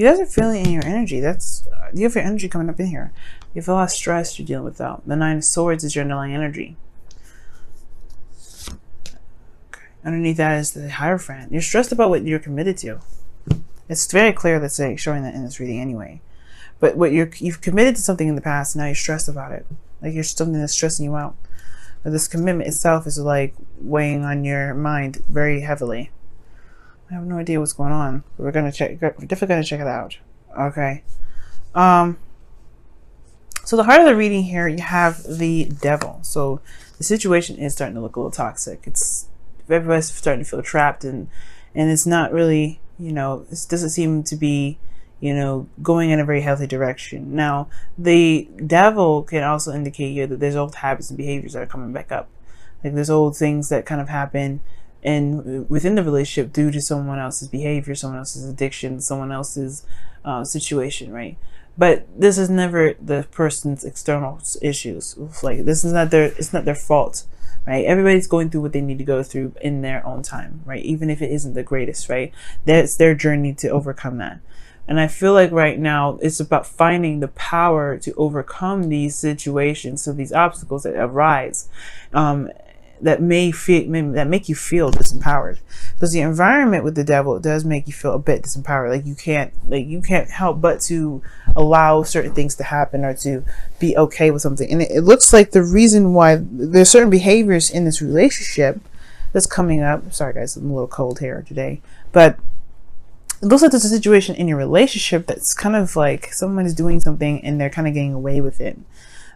You guys are feeling in your energy. You have your energy coming up in here. You have a lot of stress you're dealing with, though. The Nine of Swords is your underlying energy. Okay. Underneath that is the Hierophant. You're stressed about what you're committed to. It's very clear that's showing that in this reading anyway. But what you've committed to something in the past, now you're stressed about it. Like you're something that's stressing you out. But this commitment itself is like weighing on your mind very heavily. I have no idea what's going on. We're definitely gonna check it out. Okay. So the heart of the reading here, you have the Devil. So the situation is starting to look a little toxic. Everybody's starting to feel trapped, and it's not really, it doesn't seem to be, going in a very healthy direction. Now, the Devil can also indicate here that there's old habits and behaviors that are coming back up. Like there's old things that kind of happen within the relationship due to someone else's behavior, someone else's addiction, someone else's situation, right? But this is never the person's external issues. Like it's not their fault, right? Everybody's going through what they need to go through in their own time, right? Even if it isn't the greatest, right? That's their journey to overcome that. And I feel like right now it's about finding the power to overcome these situations, so these obstacles that arise, that make you feel disempowered, because the environment with the Devil does make you feel a bit disempowered. Like you can't help but to allow certain things to happen or to be okay with something. And it looks like the reason why there's certain behaviors in this relationship that's coming up. Sorry guys, I'm a little cold here today, but it looks like there's a situation in your relationship that's kind of like someone is doing something and they're kind of getting away with it.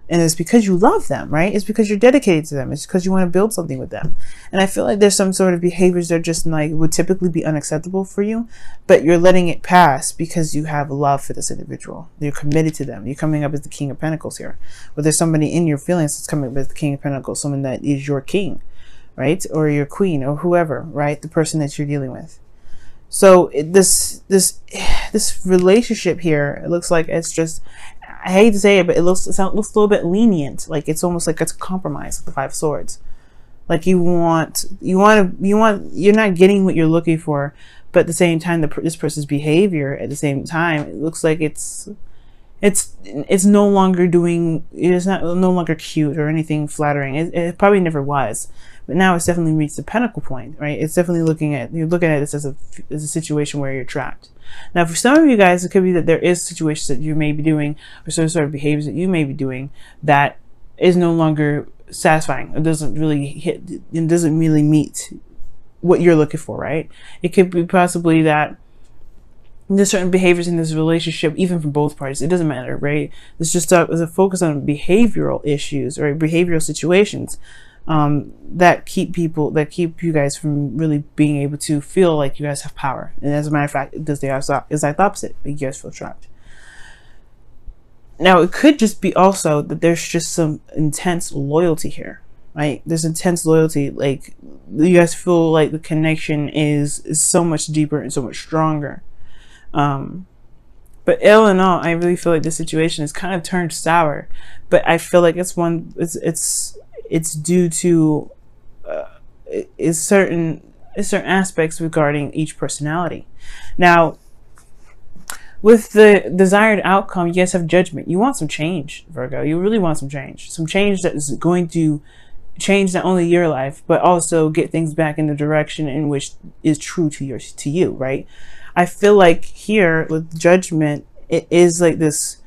And it's because you love them, right? It's because you're dedicated to them. It's because you want to build something with them. And I feel like there's some sort of behaviors that just like would typically be unacceptable for you, but you're letting it pass because you have love for this individual. You're committed to them. You're coming up as the King of Pentacles here. Or there's somebody in your feelings that's coming up as the King of Pentacles, someone that is your king, right? Or your queen or whoever, right? The person that you're dealing with. So this relationship here, it looks like it's just, I hate to say it, but it looks a little bit lenient. Like it's almost like it's a compromise with the Five of Swords. Like you're not getting what you're looking for, but at the same time, this person's behavior at the same time, it looks like it's no longer no longer cute or anything flattering. It probably never was. But now it's definitely reached the pinnacle point, right? It's definitely you're looking at this as a situation where you're trapped. Now, for some of you guys, it could be that there is situations that you may be doing or some sort of behaviors that you may be doing that is no longer satisfying. It doesn't really meet what you're looking for, right? It could be possibly that there's certain behaviors in this relationship, even from both parties. It doesn't matter, right? It's just a focus on behavioral issues or behavioral situations that keep you guys from really being able to feel like you guys have power. And as a matter of fact, it does the exact opposite. You guys feel trapped. Now, it could just be also that there's just some intense loyalty here, right? There's intense loyalty. Like you guys feel like the connection is so much deeper and so much stronger. But all in all, I really feel like this situation is kind of turned sour. But I feel like it's due to certain aspects regarding each personality. Now, with the desired outcome, you guys have judgment. You want some change, Virgo. You really want some change. Some change that is going to change not only your life, but also get things back in the direction in which is true to you, right? I feel like here with judgment, it is like this,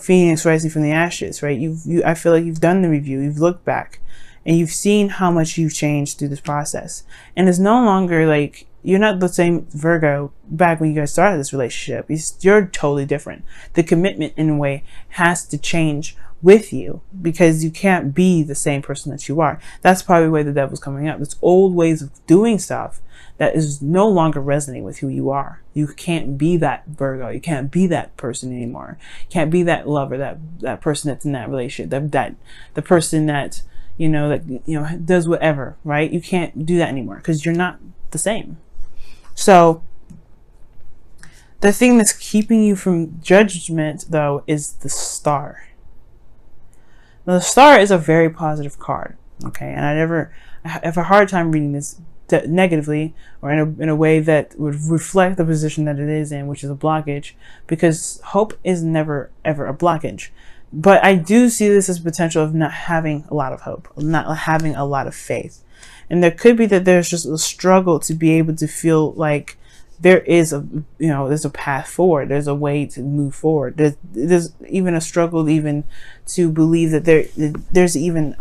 phoenix rising from the ashes, right? I feel like you've done the review, you've looked back, and you've seen how much you've changed through this process. And it's no longer like, you're not the same Virgo back when you guys started this relationship. You're totally different. The commitment, in a way, has to change with you because you can't be the same person that you are. That's probably where the Devil's coming up. It's old ways of doing stuff that is no longer resonating with who you are. You can't be that Virgo. You can't be that person anymore. You can't be that lover, that person that's in that relationship, that the person that does whatever, right? You can't do that anymore because you're not the same. So the thing that's keeping you from judgment, though, is the Star. Now, the Star is a very positive card, okay? And I have a hard time reading this negatively, or in a way that would reflect the position that it is in, which is a blockage, because hope is never ever a blockage. But I do see this as potential of not having a lot of hope, not having a lot of faith. And there could be that there's just a struggle to be able to feel like there is there's a path forward. There's a way to move forward. There's even a struggle even to believe that there's even,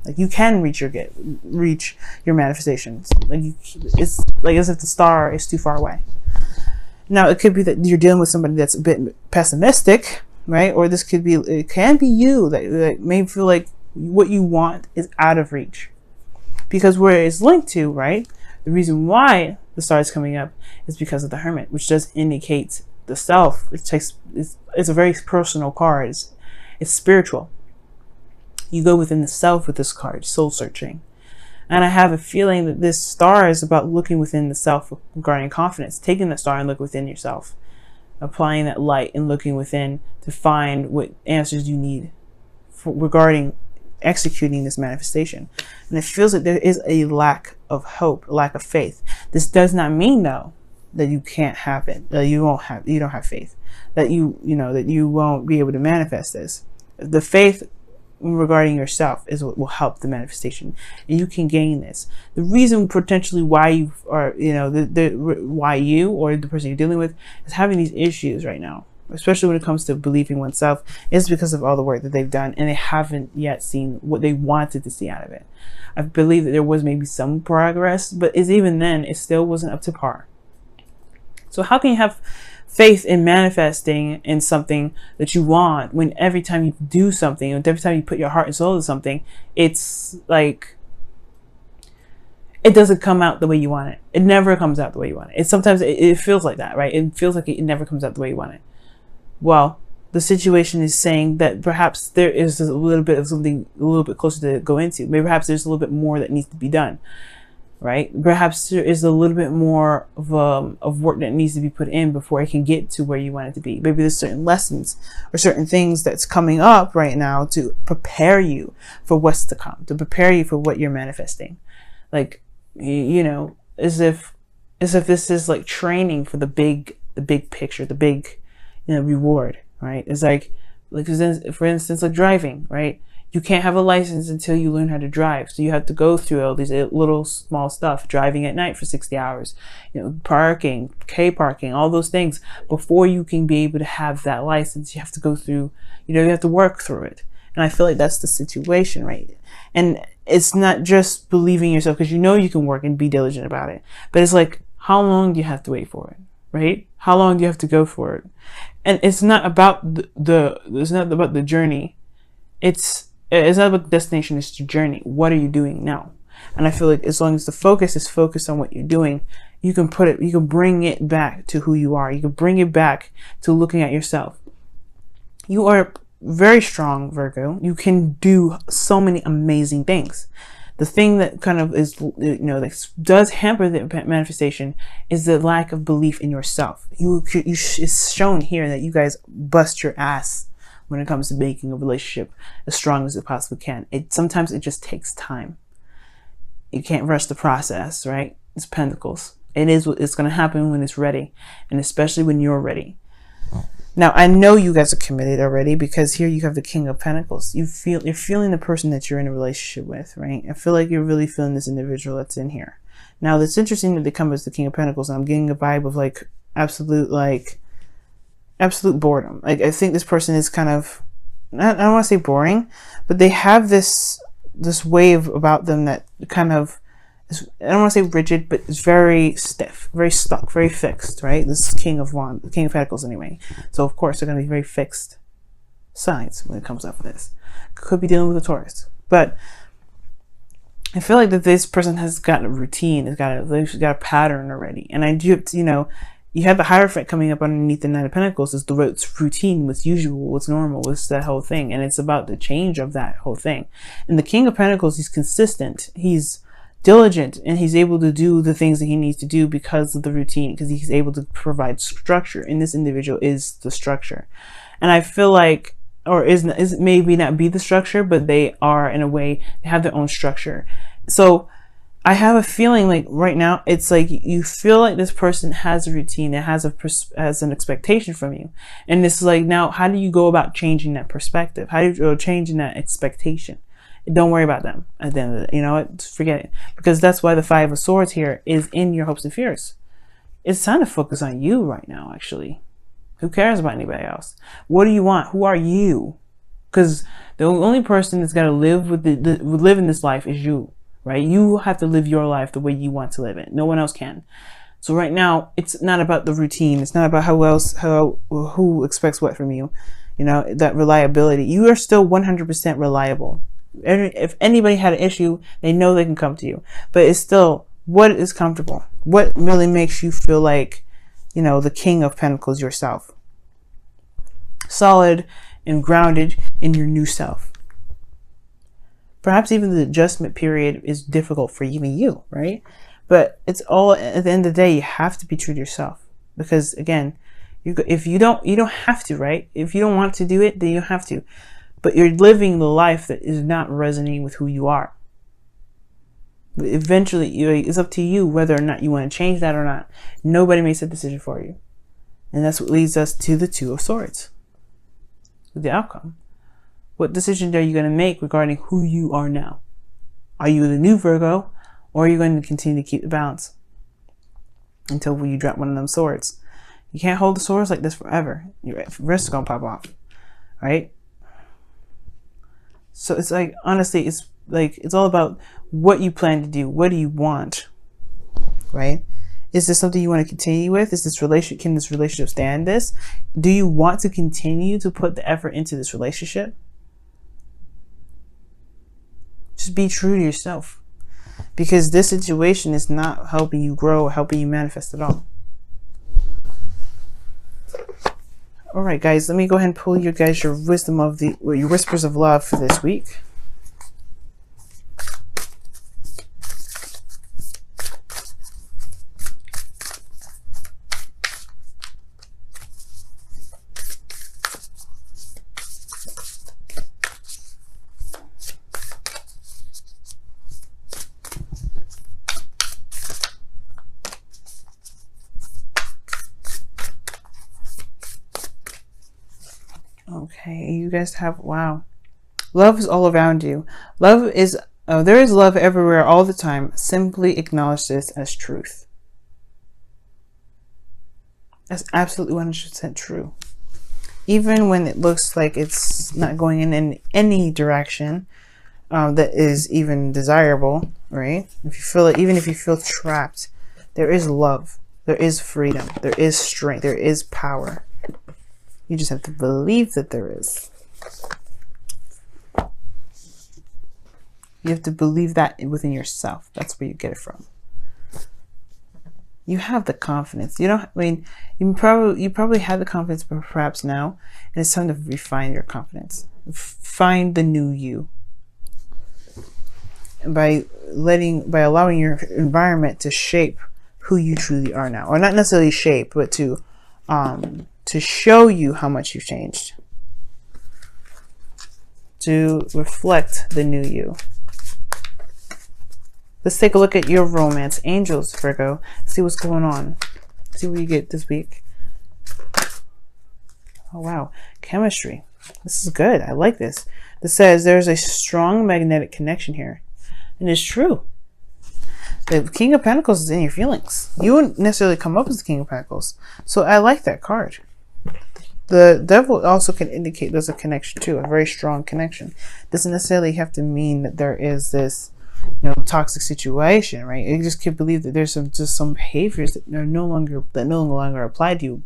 like you can reach your manifestations. It's like as if the star is too far away. Now it could be that you're dealing with somebody that's a bit pessimistic, right? Or it can be you that may feel like what you want is out of reach. Because where it's linked to, right? The reason why the star is coming up is because of the Hermit, which does indicate the self. It's a very personal card. It's spiritual. You go within the self with this card, soul searching. And I have a feeling that this star is about looking within the self regarding confidence, taking the star and look within yourself, applying that light and looking within to find what answers you need regarding executing this manifestation. And it feels like there is a lack of hope, a lack of faith. This does not mean though that you can't have it, that you don't have faith, that you won't be able to manifest this. The faith regarding yourself is what will help the manifestation, and you can gain this. The reason potentially why you are, why you or the person you're dealing with is having these issues right now, especially when it comes to believing oneself, is because of all the work that they've done and they haven't yet seen what they wanted to see out of it. I believe that there was maybe some progress, but even then it still wasn't up to par. So how can you have faith in manifesting in something that you want when every time you do something, and every time you put your heart and soul into something, it's like it doesn't come out the way you want it? It never comes out the way you want it. Sometimes it feels like that, right? It feels like it never comes out the way you want it. Well, the situation is saying that perhaps there is a little bit of something a little bit closer to go into. Maybe perhaps there's a little bit more that needs to be done, right? Perhaps there is a little bit more of work that needs to be put in before it can get to where you want it to be. Maybe there's certain lessons or certain things that's coming up right now to prepare you for what's to come, to prepare you for what you're manifesting. Like, as if this is like training for the big picture, the big reward, right? It's like for instance, like driving, right? You can't have a license until you learn how to drive. So you have to go through all these little small stuff, driving at night for 60 hours, parking, K-parking, all those things. Before you can be able to have that license, you have to go through, you have to work through it. And I feel like that's the situation, right? And it's not just believing yourself, because you can work and be diligent about it. But it's like, how long do you have to wait for it, right? How long do you have to go for it? And it's not about it's not about the journey. It's not about the destination, it's the journey. What are you doing now? And I feel like as long as the focus is focused on what you're doing, you can bring it back to who you are. You can bring it back to looking at yourself. You are very strong, Virgo. You can do so many amazing things. The thing that kind of is, that does hamper the manifestation is the lack of belief in yourself. It's shown here that you guys bust your ass when it comes to making a relationship as strong as it possibly can. Sometimes it just takes time. You can't rush the process, right? It's Pentacles. It's going to happen when it's ready, and especially when you're ready. Now, I know you guys are committed already, because here you have the King of Pentacles. You're feeling the person that you're in a relationship with, right? I feel like you're really feeling this individual that's in here. Now, it's interesting that they come as the King of Pentacles, and I'm getting a vibe of absolute boredom. Like, I think this person is kind of, I don't want to say boring, but they have this wave about them that kind of is, I don't want to say rigid, but it's very stiff, very stuck, very fixed, right? This King of Pentacles anyway. So of course they're going to be very fixed signs when it comes up with this. Could be dealing with a Taurus, but I feel like that this person has got a routine, they've got a pattern already. And I do, you have the Hierophant coming up underneath the Nine of Pentacles. It's routine, what's usual, what's normal, what's that whole thing. And it's about the change of that whole thing. And the King of Pentacles, he's consistent, he's diligent, and he's able to do the things that he needs to do because of the routine, because he's able to provide structure. And this individual is the structure. And I feel like, or is maybe not be the structure, but they are, in a way, they have their own structure. So I have a feeling like right now, it's like you feel like this person has a routine, it has an expectation from you. And it's like, now, how do you go about changing that perspective? How do you go changing that expectation? Don't worry about them at the end of it. You know what? Forget it. Because that's why the Five of Swords here is in your hopes and fears. It's time to focus on you right now, actually. Who cares about anybody else? What do you want? Who are you? Because the only person that's got to live live in this life is you. Right? You have to live your life the way you want to live it. No one else can. So right now, it's not about the routine. It's not about who expects what from you. You know, that reliability. You are still 100% reliable. If anybody had an issue, they know they can come to you. But it's still, what is comfortable? What really makes you feel like, you know, the King of Pentacles yourself? Solid and grounded in your new self. Perhaps even the adjustment period is difficult for even you, right? But it's all, at the end of the day, you have to be true to yourself. Because again, if you don't have to, right? If you don't want to do it, then you don't have to. But you're living the life that is not resonating with who you are. But eventually, it's up to you whether or not you want to change that or not. Nobody makes a decision for you. And that's what leads us to the Two of Swords. The outcome. What decision are you going to make regarding who you are now? Are you the new Virgo, or are you going to continue to keep the balance until you drop one of them swords? You can't hold the swords like this forever. Your wrist is going to pop off, right? So it's like, honestly, it's like, it's all about what you plan to do. What do you want, right? Is this something you want to continue with? Is this relationship, can this relationship stand this? Do you want to continue to put the effort into this relationship? Just be true to yourself, because this situation is not helping you grow or helping you manifest at all. All right, guys, let me go ahead and pull you guys your wisdom of your whispers of love for this week. Okay, you guys have, wow. Love is all around you. Love is, there is love everywhere all the time. Simply acknowledge this as truth. That's absolutely 100% true. Even when it looks like it's not going in any direction that is even desirable, right? If you feel it, even if you feel trapped, there is love. There is freedom. There is strength. There is power. You just have to believe that there is. You have to believe that within yourself. That's where you get it from. You have the confidence. You don't, I mean, you probably have the confidence, but perhaps now, and it's time to refine your confidence. Find the new you. And by allowing your environment to shape who you truly are now. Or not necessarily shape, but to show you how much you've changed. To reflect the new you. Let's take a look at your romance. Angels, Virgo. See what's going on. See what you get this week. Oh, wow. Chemistry. This is good. I like this. This says there's a strong magnetic connection here. And it's true. The King of Pentacles is in your feelings. You wouldn't necessarily come up as the King of Pentacles. So I like that card. The Devil also can indicate there's a connection too, a very strong connection. Doesn't necessarily have to mean that there is this, you know, toxic situation, right? You just can believe that there's just some behaviors that are no longer apply to you,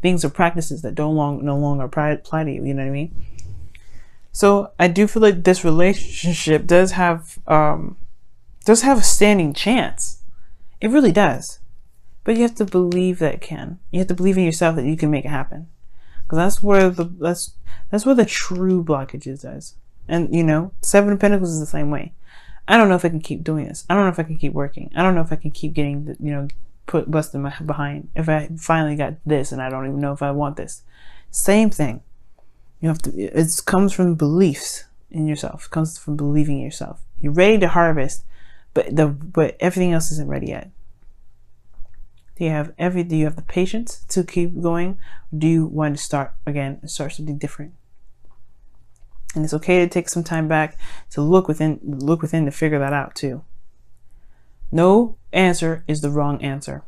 things or practices that no longer apply to you. You know what I mean? So I do feel like this relationship does have a standing chance. It really does. But you have to believe that it can. You have to believe in yourself that you can make it happen. Because that's where the true blockage is, guys. And you know, Seven of Pentacles is the same way. I don't know if I can keep doing this. I don't know if I can keep working. I don't know if I can keep getting the, you know, busting my behind. If I finally got this and I don't even know if I want this. Same thing. You have to. It comes from beliefs in yourself. It comes from believing in yourself. You're ready to harvest, but everything else isn't ready yet. Do you have the patience to keep going? Do you want to start something different? And it's okay to take some time back to look within to figure that out too. No answer is the wrong answer.